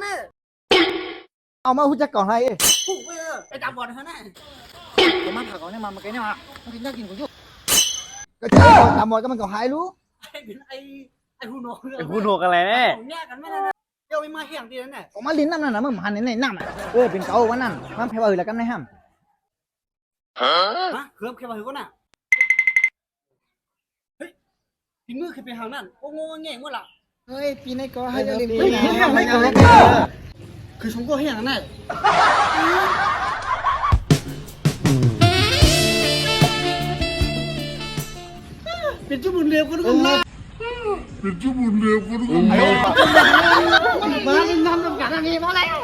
น่ะเอามาหุ่นจักก่อนให้ผูกไปไอ้ตาบอดเขาน่ะผมมาผักก่อนเนี่ยมาไกลเนี่ยมากินน่ากินกว่ายุกก็ใช่ตามหมดก็มันก็หายรู้ไอ้หูโนกไอ้หูโนกอะไรเนี่ยแย่กันไม่ได้เดี๋ยวมาเฮียงดีนั่นแหละผมมาลิ้นน้ำนั่นนะมึงหันในน้ำอ่ะเป็นเกาวันนั้นมันแพ้แล้วกันในห้ามฮะเครื่องแค่ว่าเขาน่ะเฮ้ยปีมือคือไปหางนั่นโอ้งงแง่งวะล่ะเฮ้ยปีนี้ก็ให้เรียนไม่ก็คือชงก็เฮียงนั่นเป็นจุบุญเร็วคนก็มาเป็นจุบุญเร็วคนก็มามาเล่นน้ำกันอันนี้มาแล้ว